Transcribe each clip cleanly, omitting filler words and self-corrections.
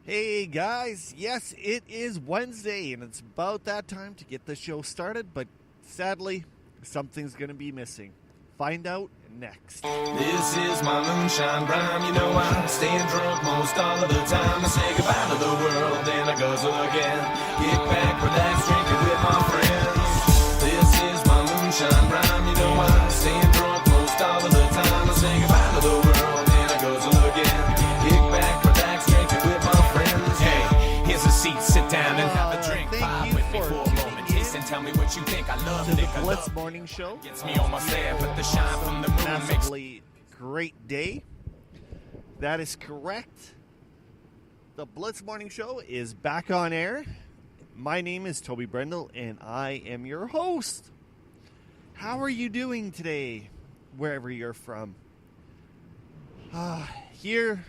Hey guys, yes, it is Wednesday and it's about that time to get the show started, but sadly, something's going to be missing. Find out next. This is my moonshine rhyme. You know I'm staying drunk most all of the time. I say goodbye to the world and I guzzle again. Kick back, relax, drinking with my friends. This is my moonshine rhyme. You know I'm staying drunk most all of the time. I say goodbye to the world and I guzzle again. Kick back, relax, drinking with my friends. Hey, here's a seat, sit down and have a drink. Thank Vibe you with me for for a moment. Taste and tell me what you think. I love To the liquor. Blitz Morning Show. Gets me on my stare, but the shine from the moon makes Massively great day. That is correct. The Blitz Morning Show is back on air. My name is Toby Brendel and I am your host. How are you doing today, wherever you're from? Here,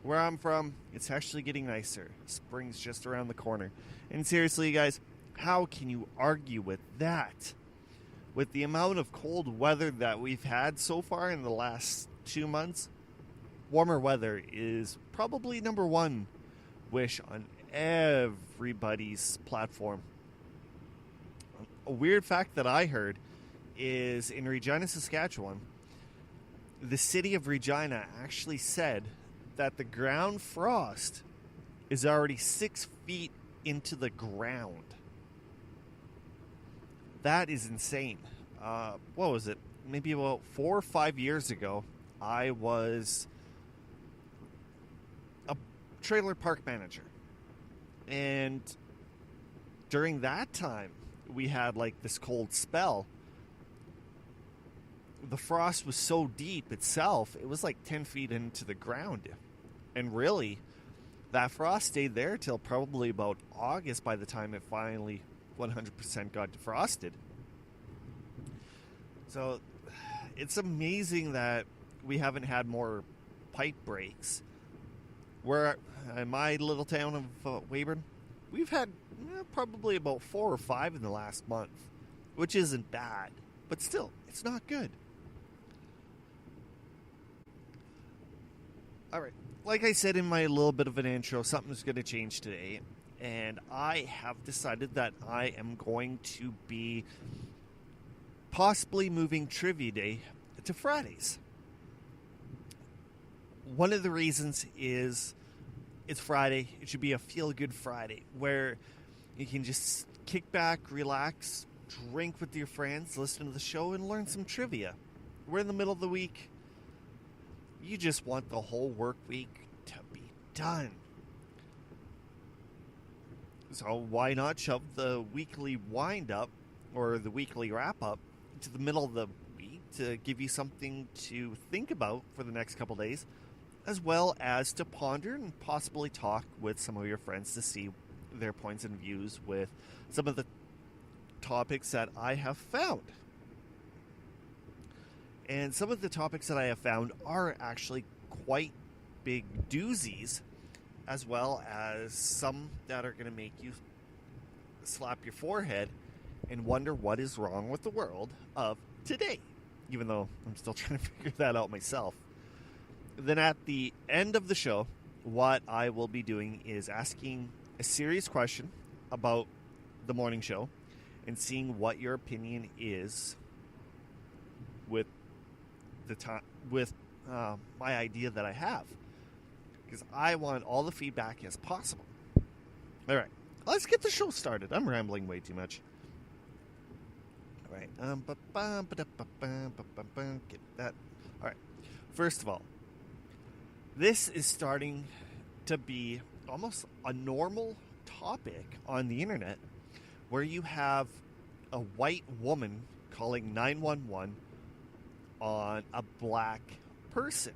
where I'm from, it's actually getting nicer. Spring's just around the corner. And seriously, guys, how can you argue with that? With the amount of cold weather that we've had so far in the last 2 months, warmer weather is probably number one wish on everybody's platform. A weird fact that I heard is in Regina, Saskatchewan, the city of Regina actually said that the ground frost is already 6 feet into the ground. That is insane. What was it? Maybe about 4 or 5 years ago, I was a trailer park manager. And during that time, we had like this cold spell. The frost was so deep itself, it was like 10 feet into the ground. And really, that frost stayed there till probably about August by the time it finally 100% got defrosted. So it's amazing that we haven't had more pipe breaks. Where in my little town of Weyburn, we've had probably about 4 or 5 in the last month, which isn't bad, but still, it's not good. All right, like I said in my little bit of an intro, something's going to change today, and I have decided that I am going to be possibly moving Trivia Day to Fridays. One of the reasons is it's Friday. It should be a feel-good Friday where you can just kick back, relax, drink with your friends, listen to the show, and learn some trivia. We're in the middle of the week. You just want the whole work week to be done. So why not shove the weekly wind-up or the weekly wrap-up to the middle of the week to give you something to think about for the next couple days, as well as to ponder and possibly talk with some of your friends to see their points and views with some of the topics that I have found. And some of the topics that I have found are actually quite big doozies, as well as some that are going to make you slap your forehead and wonder what is wrong with the world of today, even though I'm still trying to figure that out myself. Then at the end of the show, what I will be doing is asking a serious question about the morning show and seeing what your opinion is with the time with my idea that I have, because I want all the feedback as possible. All right, let's get the show started. I'm rambling way too much. All right, get that. All right, first of all, this is starting to be almost a normal topic on the internet, where you have a white woman calling 911 on a black person.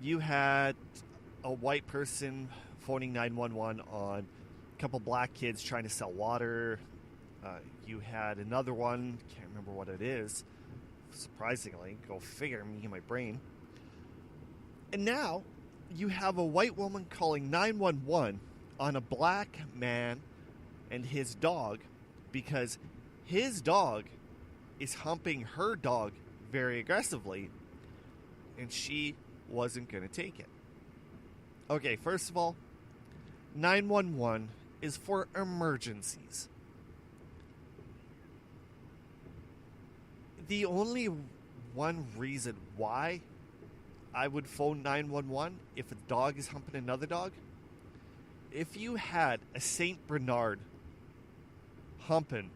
You had a white person phoning 911 on a couple black kids trying to sell water. You had another one, can't remember what it is, surprisingly, go figure, me and my brain. And now you have a white woman calling 911 on a black man and his dog because his dog is humping her dog very aggressively, and she wasn't going to take it. Okay, first of all, 911 is for emergencies. The only one reason why I would phone 911 if a dog is humping another dog, if you had a St. Bernard humping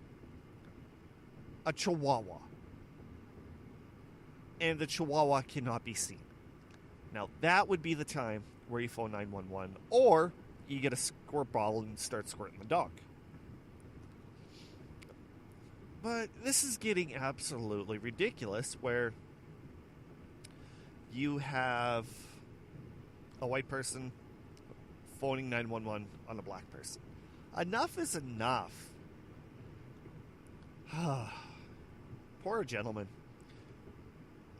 a Chihuahua and the Chihuahua cannot be seen. Now, that would be the time where you phone 911, or you get a squirt bottle and start squirting the dog. But this is getting absolutely ridiculous, where you have a white person phoning 911 on a black person. Enough is enough. Poor gentleman.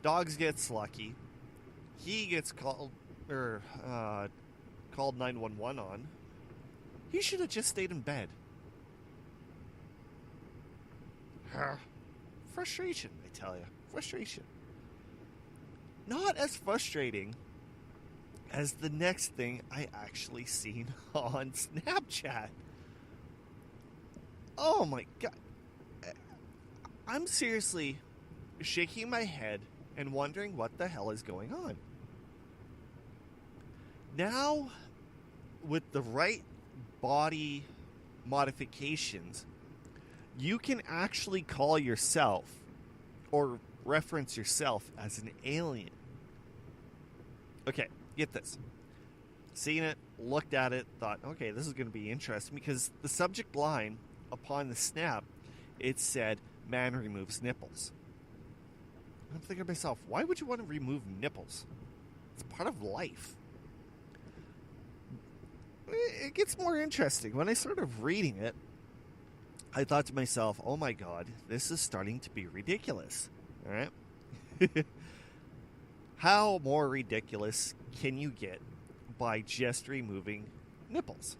Dogs gets lucky. He gets called 911 on. He should have just stayed in bed. Frustration, I tell you. Frustration. Not as frustrating as the next thing I actually seen on Snapchat. Oh my god. I'm seriously shaking my head and wondering what the hell is going on. Now, with the right body modifications, you can actually call yourself or reference yourself as an alien. Okay, get this. Seen it, looked at it, thought, okay, this is going to be interesting, because the subject line upon the snap, it said, "Man removes nipples." I'm thinking to myself, why would you want to remove nipples? It's part of life. It gets more interesting. When I started reading it, I thought to myself, oh my god, this is starting to be ridiculous. All right? How more ridiculous can you get by just removing nipples?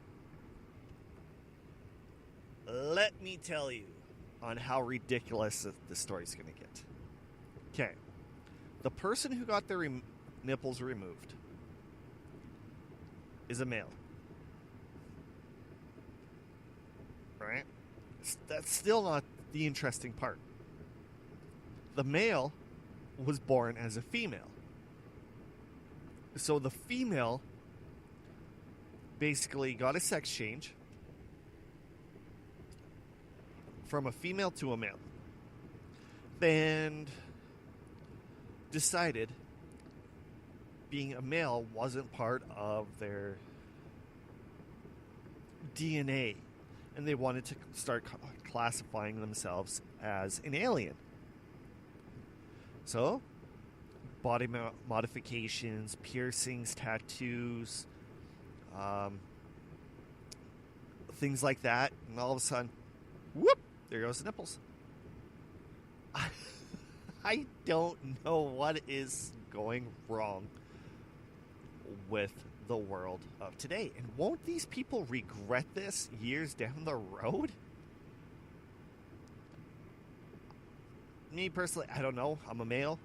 Let me tell you on how ridiculous the story's going to get. Okay. The person who got their nipples removed is a male. Right? That's still not the interesting part. The male was born as a female. So the female basically got a sex change from a female to a male. And decided being a male wasn't part of their DNA. And they wanted to start classifying themselves as an alien. So, body modifications, piercings, tattoos, things like that. And all of a sudden, whoop, there goes the nipples. I don't know what is going wrong with the world of today. And won't these people regret this years down the road? Me personally, I don't know. I'm a male.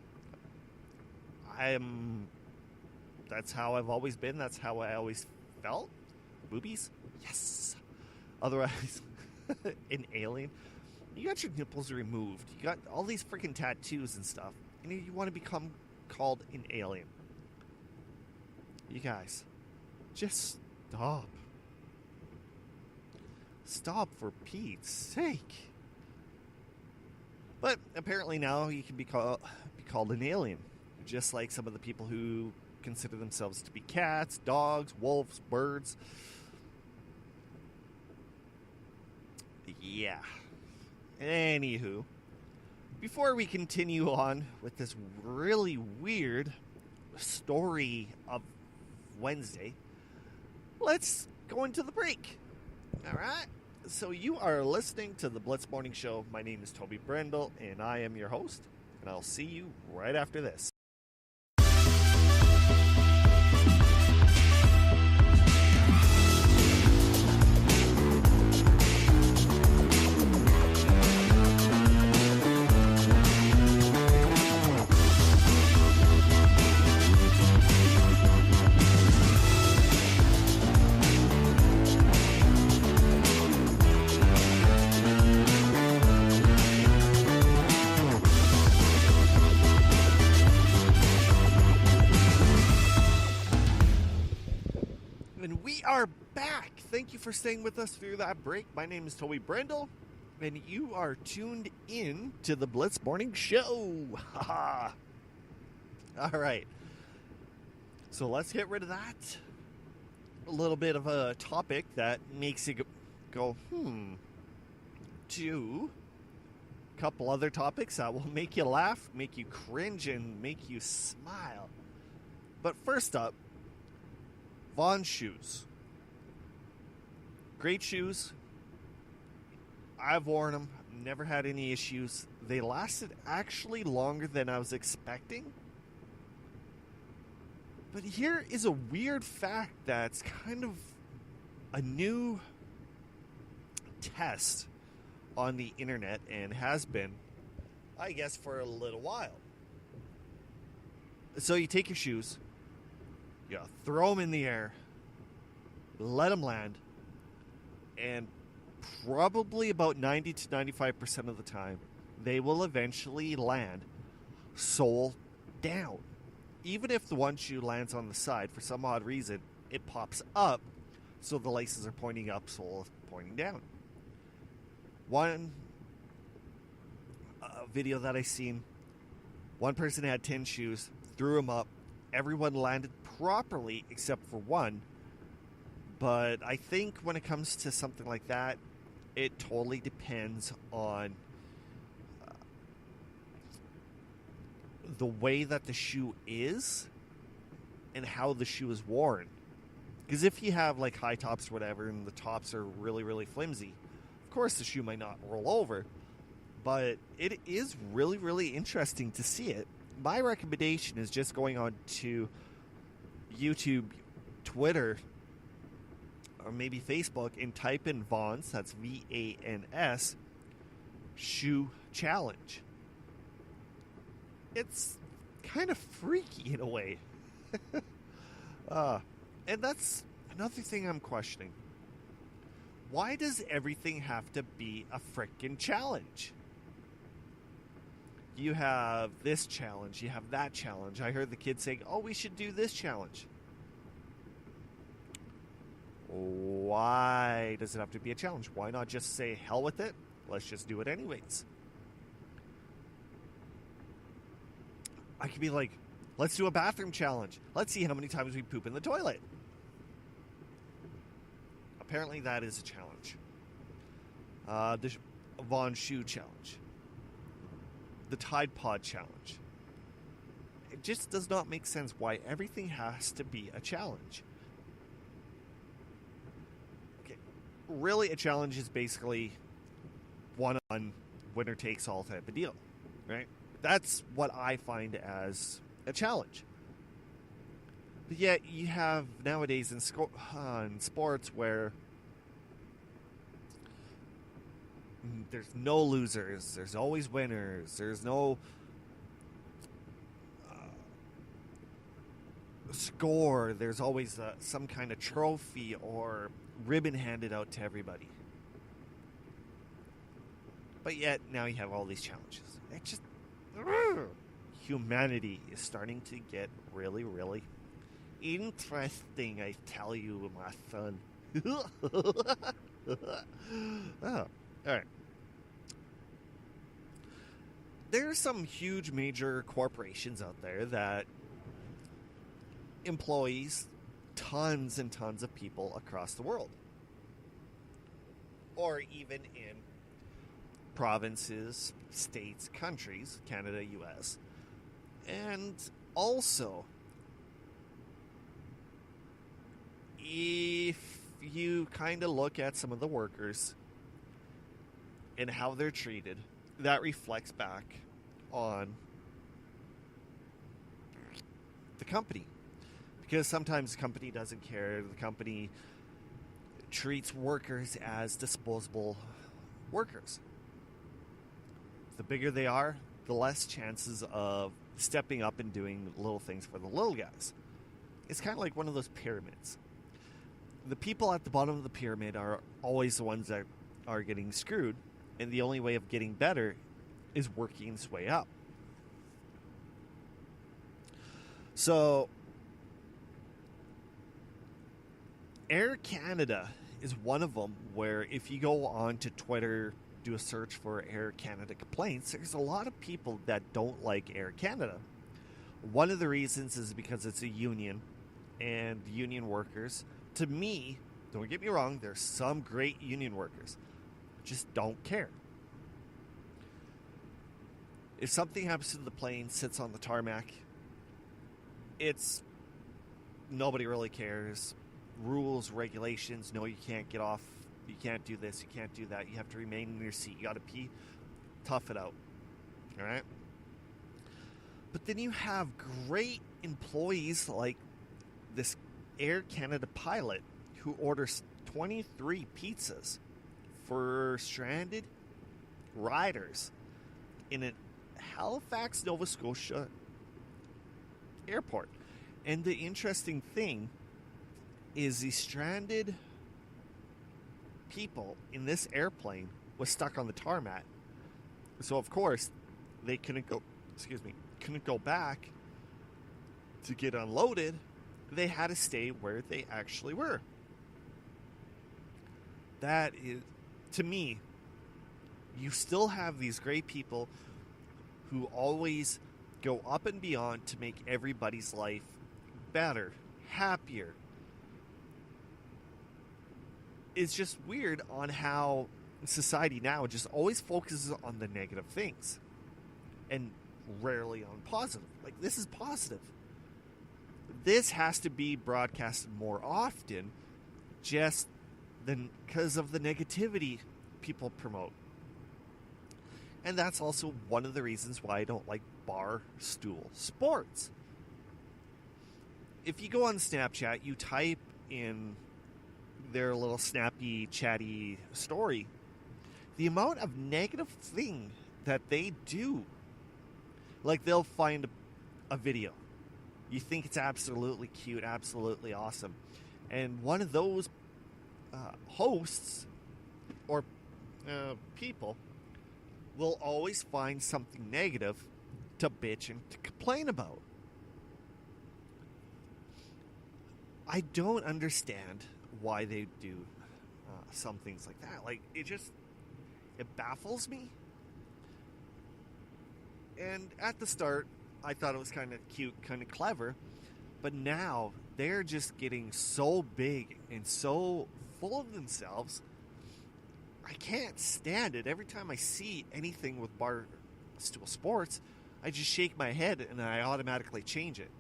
That's how I've always been. That's how I always felt. Boobies? Yes. Otherwise, an alien. You got your nipples removed. You got all these freaking tattoos and stuff. And you want to become called an alien. You guys, just stop. Stop, for Pete's sake. But apparently now you can be called an alien. Just like some of the people who consider themselves to be cats, dogs, wolves, birds. Yeah. Anywho, before we continue on with this really weird story of Wednesday, let's go into the break. All right? So you are listening to the Blitz Morning Show. My name is Toby Brendel, and I am your host. And I'll see you right after this. We are back. Thank you for staying with us through that break. My name is Toby Brendel, and you are tuned in to the Blitz Morning Show. Haha. All right. So let's get rid of that. A little bit of a topic that makes you go, to a couple other topics that will make you laugh, make you cringe, and make you smile. But first up, Vons shoes. Great shoes. I've worn them. Never had any issues. They lasted actually longer than I was expecting. But here is a weird fact that's kind of a new test on the internet and has been, I guess, for a little while. So you take your shoes, you throw them in the air, let them land, and probably about 90 to 95% of the time, they will eventually land sole down. Even if the one shoe lands on the side, for some odd reason, it pops up, so the laces are pointing up, sole is pointing down. One video that I seen, one person had 10 shoes, threw them up, everyone landed properly except for one. But I think when it comes to something like that, it totally depends on the way that the shoe is and how the shoe is worn. Because if you have like high tops or whatever and the tops are really, really flimsy, of course the shoe might not roll over. But it is really, really interesting to see it. My recommendation is just going on to YouTube, Twitter, or maybe Facebook and type in Vons, that's VANS, shoe challenge. It's kind of freaky in a way. And that's another thing I'm questioning. Why does everything have to be a frickin' challenge? You have this challenge, you have that challenge. I heard the kids saying, oh, we should do this challenge. Why does it have to be a challenge? Why not just say, hell with it? Let's just do it anyways. I could be like, let's do a bathroom challenge. Let's see how many times we poop in the toilet. Apparently that is a challenge. The Vaughn shoe challenge. The Tide Pod challenge. It just does not make sense why everything has to be a challenge. Okay, really a challenge is basically one-on, winner takes all type of deal, right? That's what I find as a challenge. But yet you have nowadays in sports where there's no losers, there's always winners, there's no score, there's always some kind of trophy or ribbon handed out to everybody. But yet now you have all these challenges. It just humanity is starting to get really, really interesting, I tell you, my son. Oh, all right. There are some huge major corporations out there that employs tons and tons of people across the world. Or even in provinces, states, countries, Canada, US. And also, if you kind of look at some of the workers and how they're treated, that reflects back on the company. Because sometimes the company doesn't care. The company treats workers as disposable workers. The bigger they are, the less chances of stepping up and doing little things for the little guys. It's kind of like one of those pyramids. The people at the bottom of the pyramid are always the ones that are getting screwed, and the only way of getting better is working its way up. So Air Canada is one of them where if you go on to Twitter, do a search for Air Canada complaints, there's a lot of people that don't like Air Canada. One of the reasons is because it's a union, and union workers, to me, don't get me wrong, there's some great union workers, just don't care. If something happens to the plane, sits on the tarmac, it's nobody really cares. Rules, regulations, no, you can't get off, you can't do this, you can't do that, you have to remain in your seat, you gotta pee, tough it out. Alright? But then you have great employees like this Air Canada pilot who orders 23 pizzas for stranded riders in a Halifax, Nova Scotia airport. And the interesting thing is the stranded people in this airplane was stuck on the tarmac. So of course they couldn't go back to get unloaded. They had to stay where they actually were. That is, to me, you still have these great people who always go up and beyond to make everybody's life better, happier. It's just weird on how society now just always focuses on the negative things and rarely on positive. Like, this is positive. This has to be broadcasted more often just than because of the negativity people promote. And that's also one of the reasons why I don't like Barstool Sports. If you go on Snapchat, you type in their little snappy, chatty story, the amount of negative thing that they do, like they'll find a video. You think it's absolutely cute, absolutely awesome. And one of those hosts or people will always find something negative to bitch and to complain about. I don't understand why they do some things like that. Like, it baffles me. And at the start, I thought it was kind of cute, kind of clever. But now, they're just getting so big and so full of themselves. I can't stand it. Every time I see anything with Barstool Sports, I just shake my head and I automatically change it.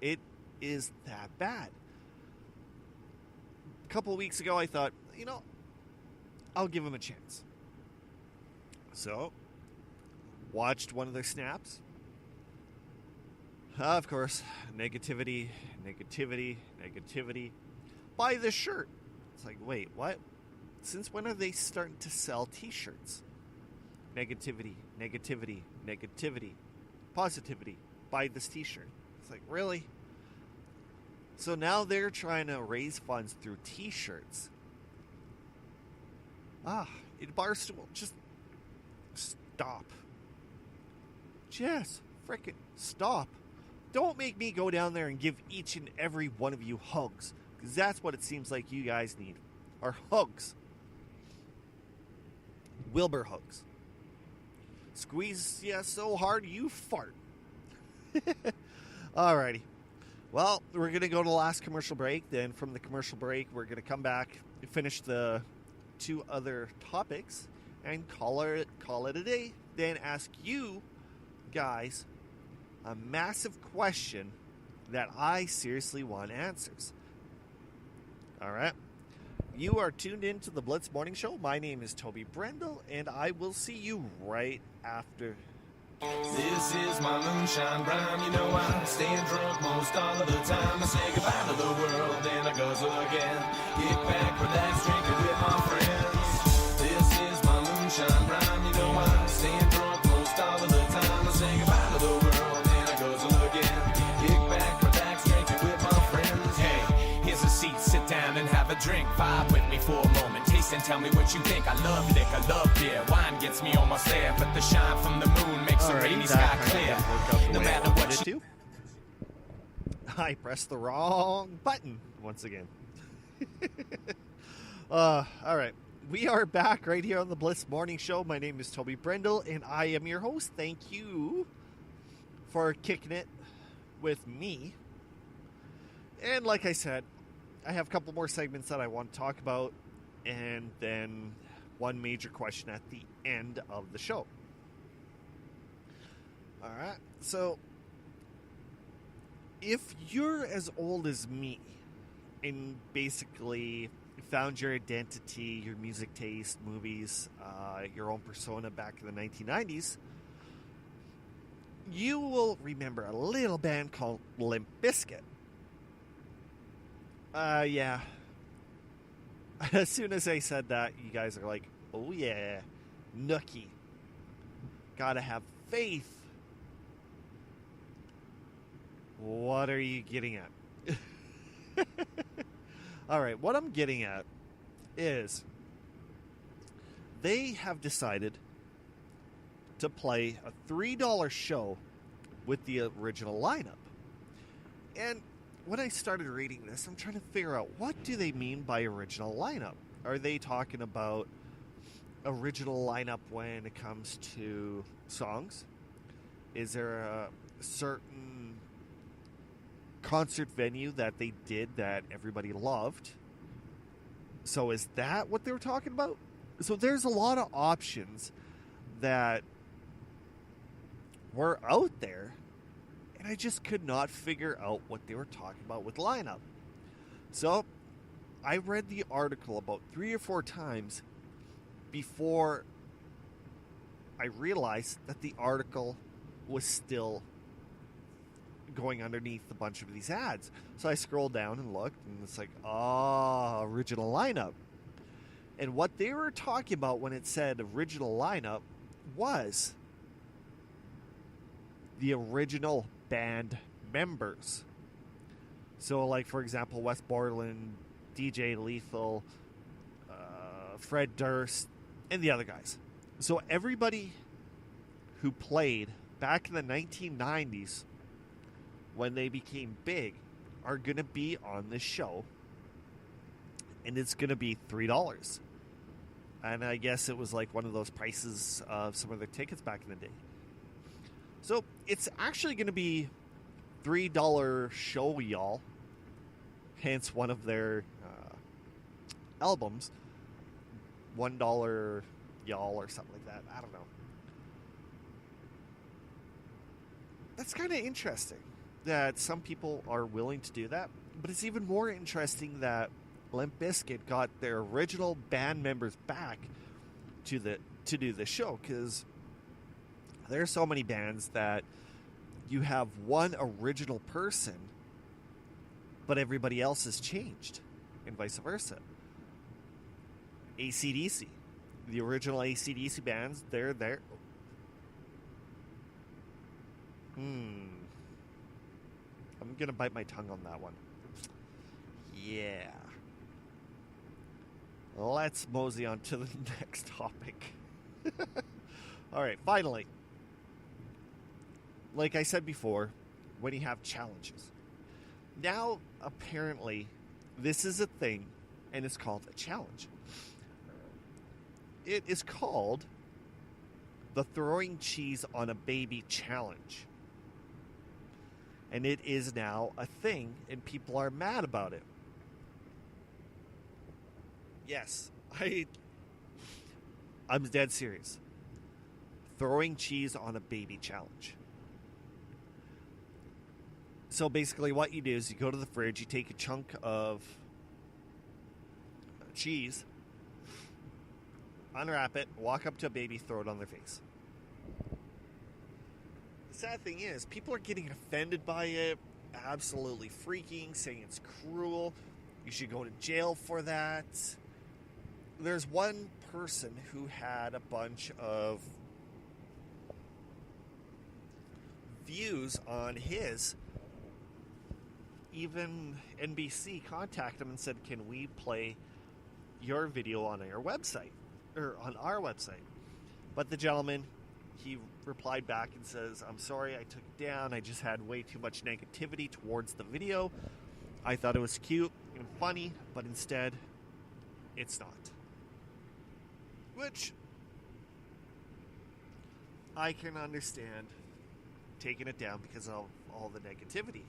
It is that bad. A couple of weeks ago, I thought, I'll give them a chance. So, watched one of their snaps. Of course, negativity. Buy this shirt. It's like, wait, what? Since when are they starting to sell t-shirts? Negativity. Positivity. Buy this t-shirt. It's like, really? So now they're trying to raise funds through t-shirts. Barstool, just stop. Just frickin' stop. Don't make me go down there and give each and every one of you hugs. Because that's what it seems like you guys need. Are hugs. Wilbur hugs. Squeeze you so hard you fart. Alrighty. Well, we're going to go to the last commercial break. Then from the commercial break, we're going to come back and finish the two other topics and call it a day. Then ask you guys a massive question that I seriously want answers. All right. You are tuned in to the Blitz Morning Show. My name is Toby Brendel, and I will see you right after. This is my moonshine rhyme. I'm staying drunk most all of the time. I say goodbye to the world, then I guzzle again. Kick back, relax, drinking with my friends. This is my moonshine rhyme. I'm staying drunk most all of the time. I say goodbye to the world, then I guzzle again. Kick back, relax, drinking with my friends. Hey, here's a seat, sit down and have a drink. Vibe with me for a moment. Taste and tell me what you think. I love liquor, love beer. Wine gets me almost there, but the shine from the moon makes the rainy sky clear. No matter what you... I pressed the wrong button once again. All right. We are back right here on the Bliss Morning Show. My name is Toby Brendel, and I am your host. Thank you for kicking it with me. And like I said, I have a couple more segments that I want to talk about, and then one major question at the end of the show. All right. So, if you're as old as me and basically found your identity, your music taste, movies, your own persona back in the 1990s, you will remember a little band called Limp Bizkit. Yeah. As soon as I said that, you guys are like, oh yeah, nookie. Gotta have faith. What are you getting at? All right, what I'm getting at is they have decided to play a $3 show with the original lineup. And when I started reading this, I'm trying to figure out, what do they mean by original lineup? Are they talking about original lineup when it comes to songs? Is there a certain concert venue that they did that everybody loved? So is that what they were talking about? So there's a lot of options that were out there, and I just could not figure out what they were talking about with lineup. So I read the article about 3 or 4 times before I realized that the article was still going underneath a bunch of these ads. So I scrolled down and looked, and it's like, original lineup. And what they were talking about when it said original lineup was the original band members. So, like, for example, Wes Borland, DJ Lethal, Fred Durst, and the other guys. So everybody who played back in the 1990s when they became big are going to be on this show, and it's going to be $3. And I guess it was like one of those prices of some of their tickets back in the day. So it's actually going to be $3 show, y'all. Hence one of their albums, $1 y'all or something like that. I don't know. That's kind of interesting that some people are willing to do that, but it's even more interesting that Limp Bizkit got their original band members back to do the show, because there are so many bands that you have one original person, but everybody else has changed, and vice versa. AC/DC, the original AC/DC bands, they're there. I'm going to bite my tongue on that one. Yeah. Let's mosey on to the next topic. All right, finally. Like I said before, when you have challenges. Now, apparently, this is a thing, and it's called a challenge. It is called the Throwing Cheese on a Baby Challenge. And it is now a thing, and people are mad about it. Yes, I'm dead serious. Throwing cheese on a baby challenge. So basically what you do is you go to the fridge, you take a chunk of cheese, unwrap it, walk up to a baby, throw it on their face. The sad thing is, people are getting offended by it, absolutely freaking, saying it's cruel, you should go to jail for that. There's one person who had a bunch of views on his. Even NBC contacted him and said, can we play your video on our website? Or on our website. But the gentleman, he replied back and says, I'm sorry, I took it down. I just had way too much negativity towards the video. I thought it was cute. and funny, but instead, it's not. Which I can understand taking it down because of all the negativity.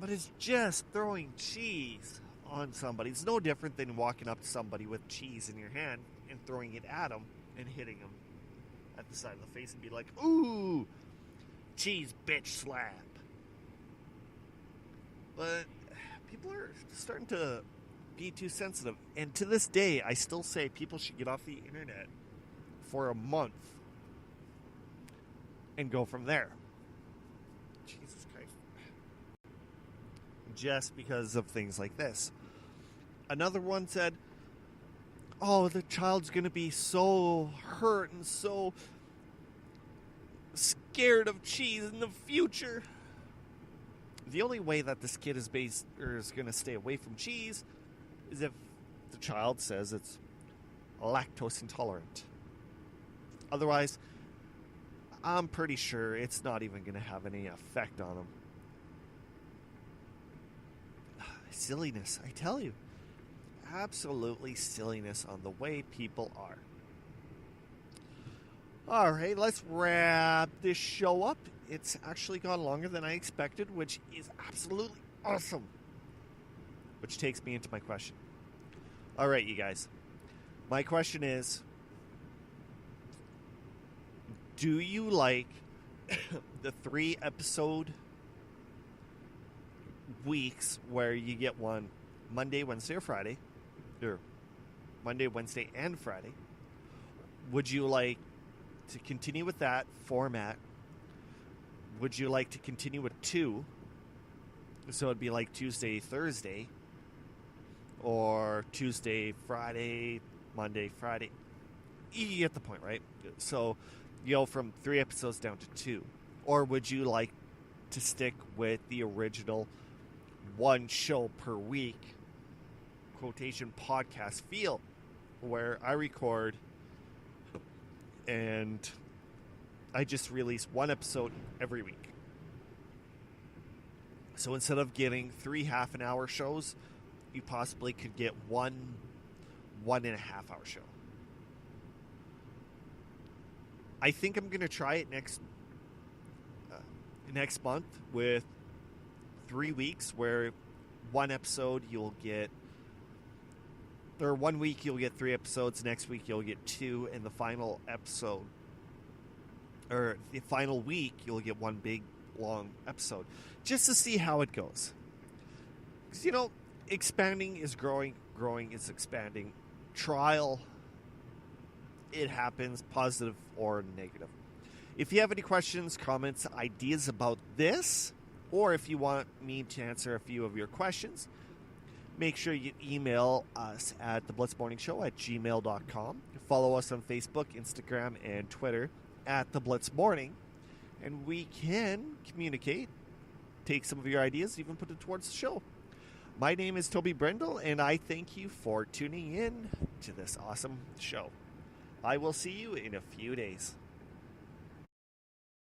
But it's just throwing cheese on somebody. It's no different than walking up to somebody with cheese in your hand and throwing it at them and hitting them at the side of the face and be like, ooh, cheese bitch slap. But people are starting to be too sensitive. And to this day, I still say people should get off the internet for a month and go from there. Jesus Christ. Just because of things like this. Another one said, oh, the child's going to be so hurt and so scared of cheese in the future. The only way that this kid is going to stay away from cheese is if the child says it's lactose intolerant. Otherwise, I'm pretty sure it's not even going to have any effect on them. Silliness, I tell you. Absolutely silliness on the way people are. All right, let's wrap this show up. It's actually gone longer than I expected, which is absolutely awesome. Which takes me into my question. All right, you guys. My question is, do you like the 3-episode weeks where you get one Monday, Wednesday, or Friday? Or Monday, Wednesday, and Friday. Would you like to continue with that format? Would you like to continue with 2? So it'd be like Tuesday, Thursday, or Tuesday, Friday, Monday, Friday. You get the point, right? So you go from 3 episodes down to 2. Or would you like to stick with the original 1 show per week quotation podcast feel, where I record and I just release 1 episode every week? So instead of getting 3 half-an-hour shows, you possibly could get 1 1.5-hour show. I think I'm going to try it next month with 3 weeks, where 1 episode you'll get, or 1 week you'll get 3 episodes, next week you'll get 2, and the final episode, or the final week, you'll get 1 big, long episode, just to see how it goes. Because, you know, expanding is growing, growing is expanding. Trial, it happens, positive or negative. If you have any questions, comments, ideas about this, or if you want me to answer a few of your questions, make sure you email us at theblitzmorningshow@gmail.com. Follow us on Facebook, Instagram, and Twitter at The Blitz Morning, and we can communicate, take some of your ideas, even put it towards the show. My name is Toby Brendel, and I thank you for tuning in to this awesome show. I will see you in a few days.